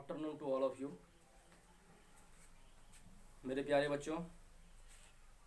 Afternoon to all of you. मेरे प्यारे बच्चों,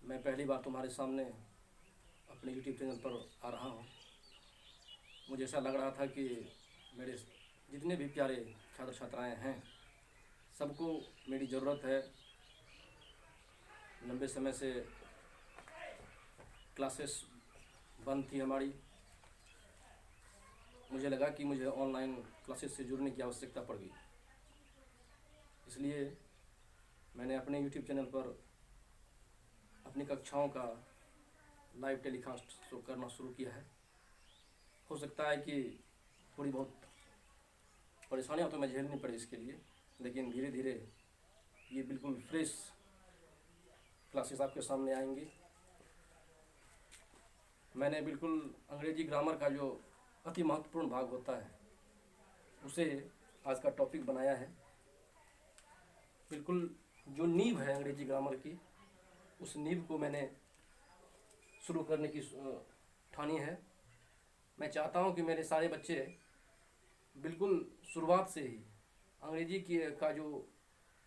मैं पहली बार तुम्हारे सामने अपने यूट्यूब चैनल पर आ रहा हूँ। मुझे ऐसा लग रहा था कि मेरे जितने भी प्यारे छात्र छात्राएं हैं सबको मेरी ज़रूरत है। लंबे समय से क्लासेस बंद थी हमारी। मुझे लगा कि मुझे ऑनलाइन क्लासेस से जुड़ने की आवश्यकता पड़ गई, इसलिए मैंने अपने यूट्यूब चैनल पर अपनी कक्षाओं का लाइव टेलीकास्ट शो करना शुरू किया है। हो सकता है कि थोड़ी बहुत परेशानियां तो मैं झेलनी पड़े इसके लिए, लेकिन धीरे धीरे ये बिल्कुल फ्रेश क्लासेस आपके सामने आएंगी। मैंने बिल्कुल अंग्रेजी ग्रामर का जो अति महत्वपूर्ण भाग होता है उसे आज का टॉपिक बनाया है। बिल्कुल जो नींव है अंग्रेजी ग्रामर की, उस नींव को मैंने शुरू करने की ठानी है। मैं चाहता हूं कि मेरे सारे बच्चे बिल्कुल शुरुआत से ही अंग्रेजी की का जो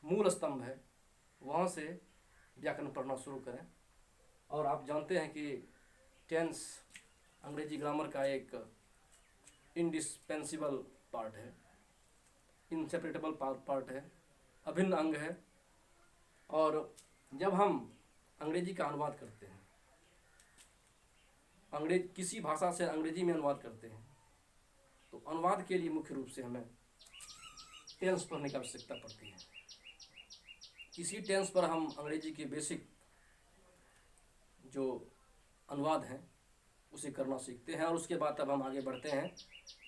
मूल स्तंभ है वहाँ से व्याकरण पढ़ना शुरू करें। और आप जानते हैं कि टेंस अंग्रेजी ग्रामर का एक इंडिस्पेंसिबल पार्ट है, इनसेपरेटेबल पार्ट है, अभिन्न अंग है। और जब हम अंग्रेजी का अनुवाद करते हैं, किसी भाषा से अंग्रेजी में अनुवाद करते हैं, तो अनुवाद के लिए मुख्य रूप से हमें टेंस पढ़ने की आवश्यकता पड़ती है। इसी टेंस पर हम अंग्रेजी के बेसिक जो अनुवाद हैं उसे करना सीखते हैं। और उसके बाद तब हम आगे बढ़ते हैं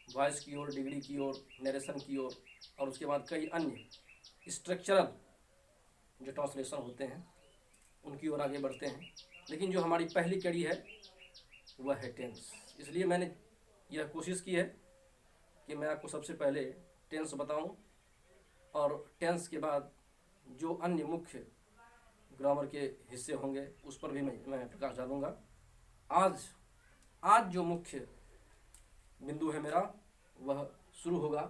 वॉइस की ओर, डिग्री की ओर, नरेशन की ओर, और उसके बाद कई अन्य स्ट्रक्चरल जो ट्रांसलेशन होते हैं उनकी ओर आगे बढ़ते हैं। लेकिन जो हमारी पहली कड़ी है वह है टेंस। इसलिए मैंने यह कोशिश की है कि मैं आपको सबसे पहले टेंस बताऊं, और टेंस के बाद जो अन्य मुख्य ग्रामर के हिस्से होंगे उस पर भी मैं प्रकाश डालूंगा। आज जो मुख्य बिंदु है मेरा वह शुरू होगा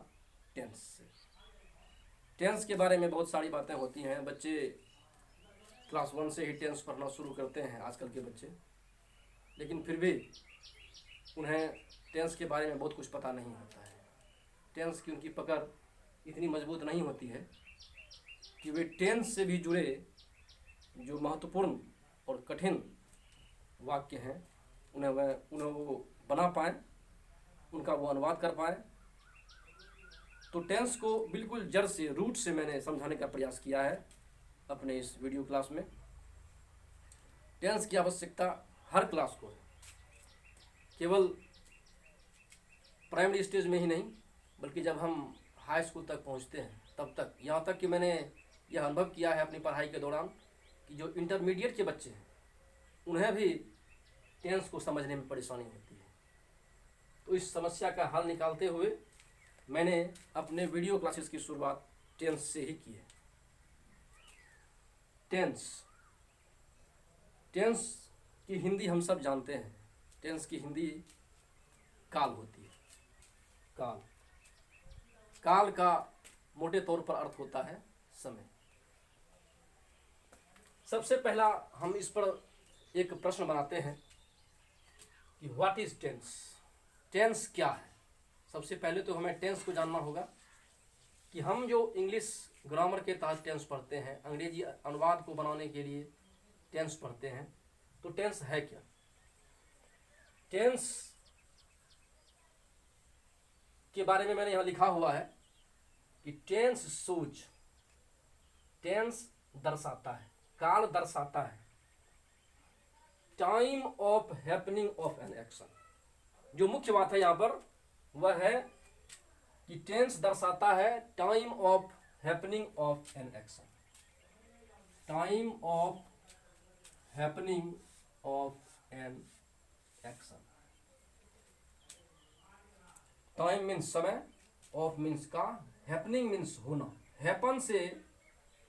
टेंस से। टेंस के बारे में बहुत सारी बातें होती हैं। बच्चे क्लास 1 से ही टेंस पढ़ना शुरू करते हैं आजकल के बच्चे, लेकिन फिर भी उन्हें टेंस के बारे में बहुत कुछ पता नहीं होता है। टेंस की उनकी पकड़ इतनी मजबूत नहीं होती है कि वे टेंस से भी जुड़े जो महत्वपूर्ण और कठिन वाक्य हैं उन्हें वो बना पाएँ, उनका वो अनुवाद कर पाएँ। तो टेंस को बिल्कुल जड़ से, रूट से मैंने समझाने का प्रयास किया है अपने इस वीडियो क्लास में। टेंस की आवश्यकता हर क्लास को है, केवल प्राइमरी स्टेज में ही नहीं बल्कि जब हम हाई स्कूल तक पहुंचते हैं तब तक। यहाँ तक कि मैंने यह अनुभव किया है अपनी पढ़ाई के दौरान कि जो इंटरमीडिएट के बच्चे हैं उन्हें भी टेंस को समझने में परेशानी होती है। तो इस समस्या का हल निकालते हुए मैंने अपने वीडियो क्लासेस की शुरुआत टेंस से ही की है। टेंस की हिंदी हम सब जानते हैं। टेंस की हिंदी काल होती है। काल का मोटे तौर पर अर्थ होता है समय। सबसे पहला हम इस पर एक प्रश्न बनाते हैं कि व्हाट इज टेंस। टेंस क्या है? सबसे पहले तो हमें टेंस को जानना होगा कि हम जो इंग्लिश ग्रामर के तहत टेंस पढ़ते हैं, अंग्रेजी अनुवाद को बनाने के लिए टेंस पढ़ते हैं, तो टेंस है क्या? टेंस के बारे में मैंने यहाँ लिखा हुआ है कि टेंस शोज, टेंस दर्शाता है, काल दर्शाता है, time of happening of an action. जो मुख्य बात है यहाँ पर वह है कि टेंस दर्शाता है time of happening of an action. Time of happening of an action. Time means समय, ऑफ मीन्स का, हैपनिंग मीन्स होना। हैपन से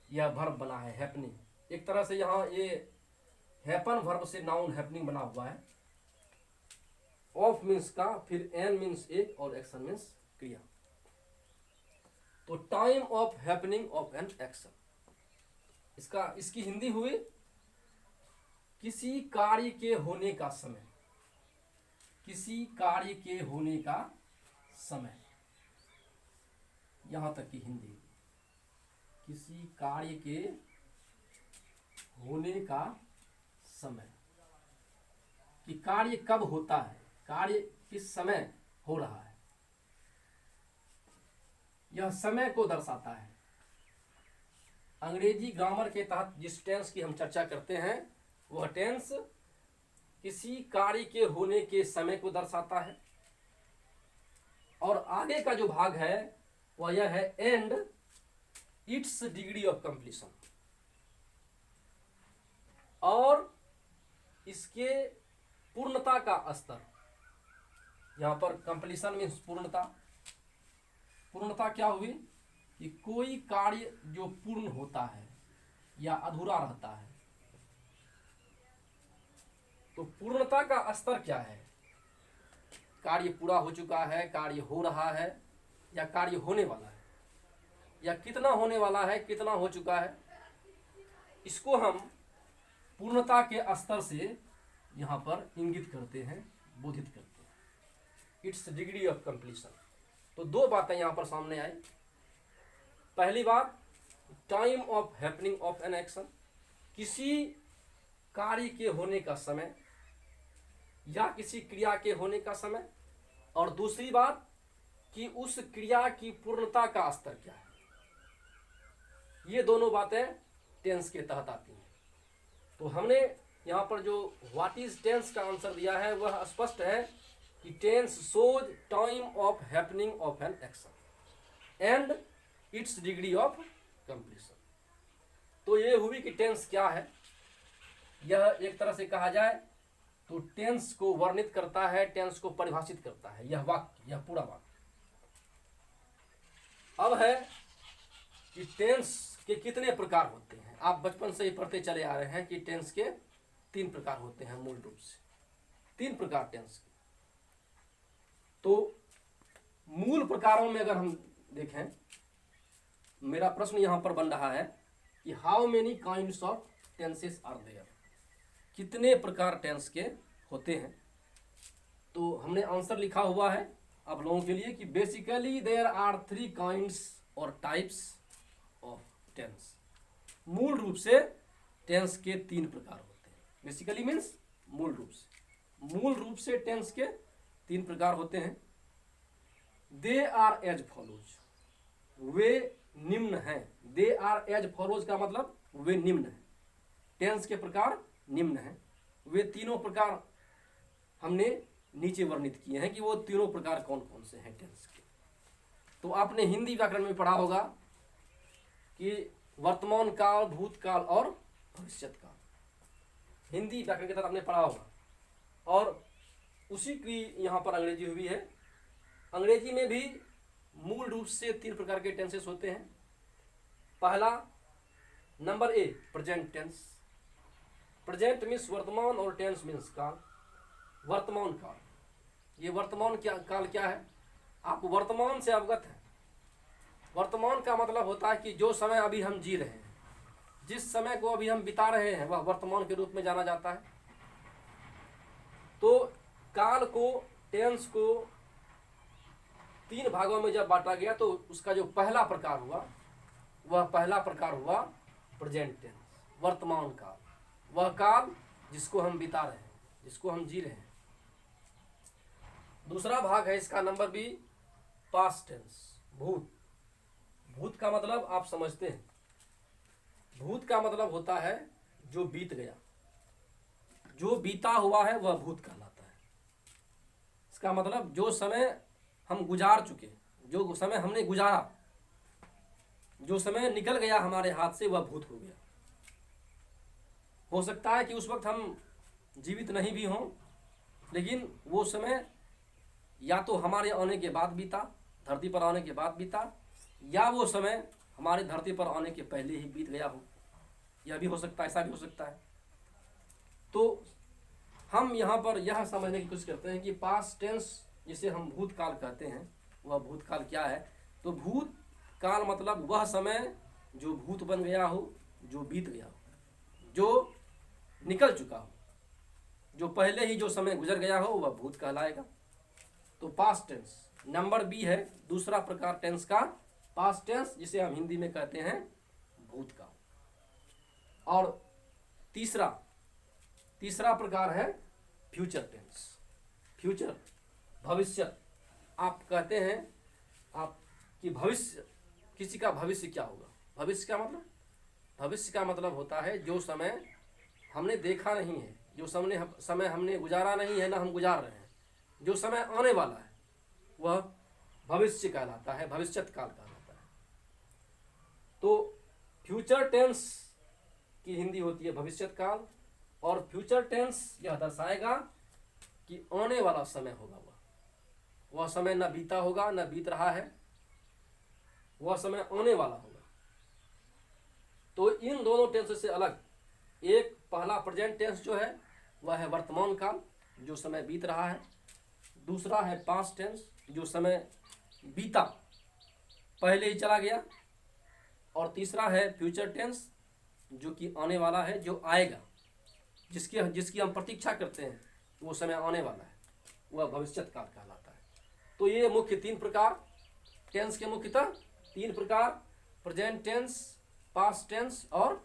यह वर्ब बना है, हैपनिंग। एक तरह से यहाँ ये हैपन वर्ब से नाउन हैपनिंग बना हुआ है। ऑफ मीन्स का, फिर एन मीन्स एक, और एक्शन मीन्स क्रिया। तो time of happening of an action, इसकी हिंदी हुई किसी कार्य के होने का समय, किसी कार्य के होने का समय, यहां तक की हिंदी। किसी कार्य के होने का समय, कि कार्य कब होता है, कार्य किस समय हो रहा है, यह समय को दर्शाता है। अंग्रेजी ग्रामर के तहत जिस टेंस की हम चर्चा करते हैं वह टेंस किसी कार्य के होने के समय को दर्शाता है। और आगे का जो भाग है वह यह है and its degree of completion, और इसके पूर्णता का स्तर। यहां पर कंप्लीशन मीन्स पूर्णता। पूर्णता क्या हुई कि कोई कार्य जो पूर्ण होता है या अधूरा रहता है, तो पूर्णता का स्तर क्या है, कार्य पूरा हो चुका है, कार्य हो रहा है, या कार्य होने वाला है, या कितना होने वाला है, कितना हो चुका है, इसको हम पूर्णता के स्तर से यहां पर इंगित करते हैं, बोधित करते हैं। It's degree of completion. तो दो बातें यहां पर सामने आई। पहली बात time of happening of an action, किसी कार्य के होने का समय या किसी क्रिया के होने का समय, और दूसरी बात कि उस क्रिया की पूर्णता का स्तर क्या है। ये दोनों बातें टेंस के तहत आती हैं। तो हमने यहां पर जो व्हाट इज टेंस का आंसर दिया है वह स्पष्ट है कि tense shows time of happening of an action and its degree of completion. तो ये हुई कि टेंस क्या है। यह एक तरह से कहा जाए तो टेंस को वर्णित करता है, टेंस को परिभाषित करता है, यह वाक्य, यह पूरा वाक्य। अब है कि टेंस के कितने प्रकार होते हैं। आप बचपन से ही पढ़ते चले आ रहे हैं कि टेंस के 3 प्रकार होते हैं मूल रूप से, 3 प्रकार टेंस के। तो मूल प्रकारों में अगर हम देखें, मेरा प्रश्न यहां पर बन रहा है कि how many kinds of tenses are there, कितने प्रकार टेंस के होते हैं। तो हमने आंसर लिखा हुआ है आप लोगों के लिए कि बेसिकली देयर आर 3 काइंड्स और टाइप्स ऑफ टेंस। मूल रूप से टेंस के 3 प्रकार होते हैं। बेसिकली मीन्स मूल रूप से टेंस के 3 प्रकार होते हैं। दे आर एज फॉलोज, वे निम्न हैं। दे आर एज फॉलोज का मतलब वे निम्न हैं, टेंस के प्रकार निम्न हैं। वे तीनों प्रकार हमने नीचे वर्णित किए हैं कि वो तीनों प्रकार कौन कौन से हैं टेंस के। तो आपने हिंदी व्याकरण में पढ़ा होगा कि वर्तमान काल, भूतकाल और भविष्यत काल, हिंदी व्याकरण के तहत आपने पढ़ा होगा। और उसी की यहाँ पर अंग्रेजी हुई है। अंग्रेजी में भी मूल रूप से 3 प्रकार के टेंसेस होते हैं। पहला number A present tense. Present means वर्तमान और टेंस मीन्स काल, वर्तमान काल। ये वर्तमान काल क्या है, आप वर्तमान से अवगत हैं। वर्तमान का मतलब होता है कि जो समय अभी हम जी रहे हैं, जिस समय को अभी हम बिता रहे हैं, वह वर्तमान के रूप में जाना जाता है। तो काल को, टेंस को 3 भागों में जब बांटा गया तो उसका जो पहला प्रकार हुआ वह पहला प्रकार हुआ प्रेजेंट टेंस, वर्तमान काल। वह काल जिसको हम बिता रहे हैं, जिसको हम जी रहे हैं। दूसरा भाग है इसका नंबर बी पास्ट टेंस, भूत। भूत का मतलब आप समझते हैं, भूत का मतलब होता है जो बीत गया, जो बीता हुआ है वह भूत कहलाता है। इसका मतलब जो समय हम गुजार चुके, जो समय हमने गुजारा, जो समय निकल गया हमारे हाथ से, वह भूत हो गया। हो सकता है कि उस वक्त हम जीवित नहीं भी हों, लेकिन वो समय या तो हमारे आने के बाद बीता, धरती पर आने के बाद बीता, या वो समय हमारे धरती पर आने के पहले ही बीत गया हो। यह भी हो सकता है, ऐसा भी हो सकता है। तो हम यहाँ पर यह समझने की कोशिश करते हैं कि पास्ट टेंस जिसे हम भूतकाल कहते हैं, वह भूतकाल क्या है। तो भूत काल मतलब वह समय जो भूत बन गया हो, जो बीत गया हो, जो निकल चुका हो, जो पहले ही जो समय गुजर गया हो वह भूत कहलाएगा। तो पास्ट टेंस नंबर बी है दूसरा प्रकार टेंस का, पास्ट टेंस, जिसे हम हिंदी में कहते हैं भूतकाल। और तीसरा प्रकार है फ्यूचर टेंस। फ्यूचर भविष्य, आप कहते हैं आप कि भविष्य, किसी का भविष्य क्या होगा। भविष्य का मतलब होता है जो समय हमने देखा नहीं है, जो समय हमने गुजारा नहीं है, ना हम गुजार रहे हैं, जो समय आने वाला है वह भविष्य कहलाता है, भविष्यत काल कहलाता है। तो फ्यूचर टेंस की हिंदी होती है भविष्यत काल, और फ्यूचर टेंस यह दर्शाएगा कि आने वाला समय होगा, वह समय न बीता होगा, न बीत रहा है, वह समय आने वाला होगा। तो इन दोनों टेंस से अलग एक पहला प्रेजेंट टेंस जो है वह है वर्तमान काल, जो समय बीत रहा है। दूसरा है पास्ट टेंस, जो समय बीता, पहले ही चला गया। और तीसरा है फ्यूचर टेंस, जो कि आने वाला है, जो आएगा, जिसकी हम प्रतीक्षा करते हैं, वो समय आने वाला है, वह भविष्यत काल कहलाता है। तो ये मुख्य तीन प्रकार टेंस के, मुख्यतः तीन प्रकार, प्रेजेंट टेंस, पास्ट टेंस और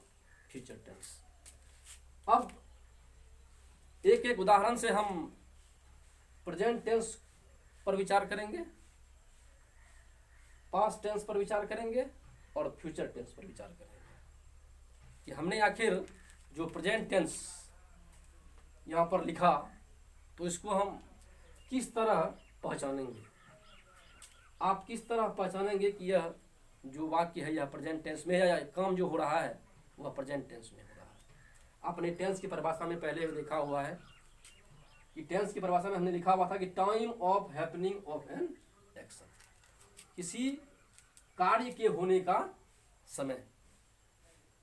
फ्यूचर टेंस। अब एक एक उदाहरण से हम प्रेजेंट टेंस पर विचार करेंगे, पास्ट टेंस पर विचार करेंगे और फ्यूचर टेंस पर विचार करेंगे कि हमने आखिर जो प्रेजेंट टेंस यहाँ पर लिखा तो इसको हम किस तरह पहचानेंगे। आप किस तरह पहचानेंगे कि यह जो वाक्य है यह प्रेजेंट टेंस में है, या काम जो हो रहा है वह प्रेजेंट टेंस में हो रहा है। आपने टेंस की परिभाषा में पहले देखा हुआ है कि टेंस की परिभाषा में हमने लिखा हुआ था कि time of happening of an action, किसी कार्य के होने का समय।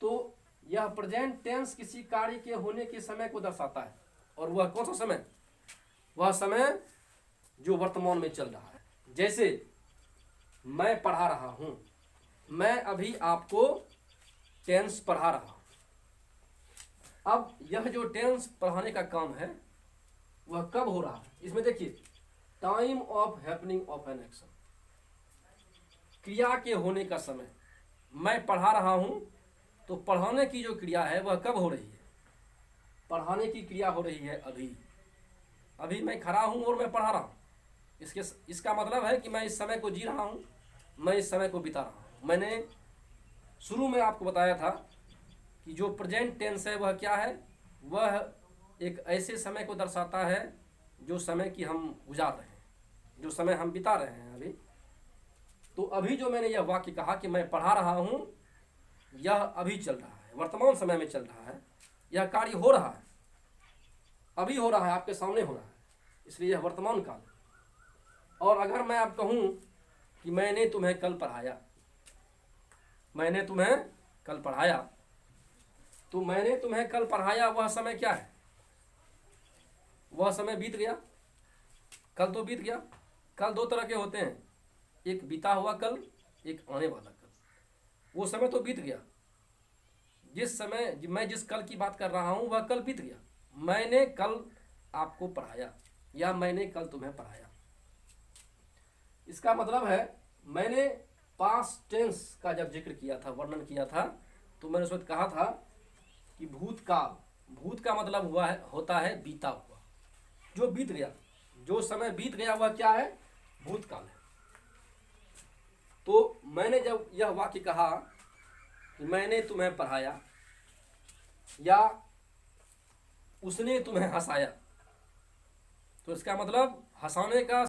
तो यह प्रेजेंट टेंस किसी कार्य के होने के समय को दर्शाता है, और वह कौन सा समय, वह समय जो वर्तमान में चल रहा है। जैसे मैं पढ़ा रहा हूं, मैं अभी आपको टेंस पढ़ा रहा हूं। अब यह जो टेंस पढ़ाने का काम है वह कब हो रहा है, इसमें देखिए time of happening of an action, क्रिया के होने का समय। मैं पढ़ा रहा हूं तो पढ़ाने की जो क्रिया है वह कब हो रही है, पढ़ाने की क्रिया हो रही है अभी मैं खड़ा हूं और मैं पढ़ा रहा हूं। इसका मतलब है कि मैं इस समय को जी रहा हूं, मैं इस समय को बिता रहा हूं। मैंने शुरू में आपको बताया था कि जो प्रेजेंट टेंस है वह क्या है, वह एक ऐसे समय को दर्शाता है जो समय की हम गुजार रहे हैं, जो समय हम बिता रहे हैं अभी। तो अभी जो मैंने यह वाक्य कहा कि मैं पढ़ा रहा हूं, यह अभी चल रहा है, वर्तमान समय में चल रहा है, यह कार्य हो रहा है, अभी हो रहा है, आपके सामने हो रहा है, इसलिए यह वर्तमान काल है। और अगर मैं आप कहूं कि मैंने तुम्हें कल पढ़ाया, मैंने तुम्हें कल पढ़ाया, तो मैंने तुम्हें कल पढ़ाया वह समय क्या है, वह समय बीत गया, कल तो बीत गया। कल दो तरह के होते हैं, एक बीता हुआ कल, एक आने वाला कल। वो समय तो बीत गया, जिस समय मैं जिस कल की बात कर रहा हूं वह कल बीत गया। मैंने कल आपको पढ़ाया या मैंने कल तुम्हें पढ़ाया, इसका मतलब है मैंने पास्ट टेंस का जब जिक्र किया था, वर्णन किया था, तो मैंने उस वक्त कहा था कि भूतकाल, भूत का मतलब हुआ है, होता है बीता हुआ, जो बीत गया, जो समय बीत गया वह क्या है, भूतकाल है। तो मैंने जब यह वाक्य कहा कि मैंने तुम्हें पढ़ाया या उसने तुम्हें हंसाया, तो इसका मतलब हंसाने का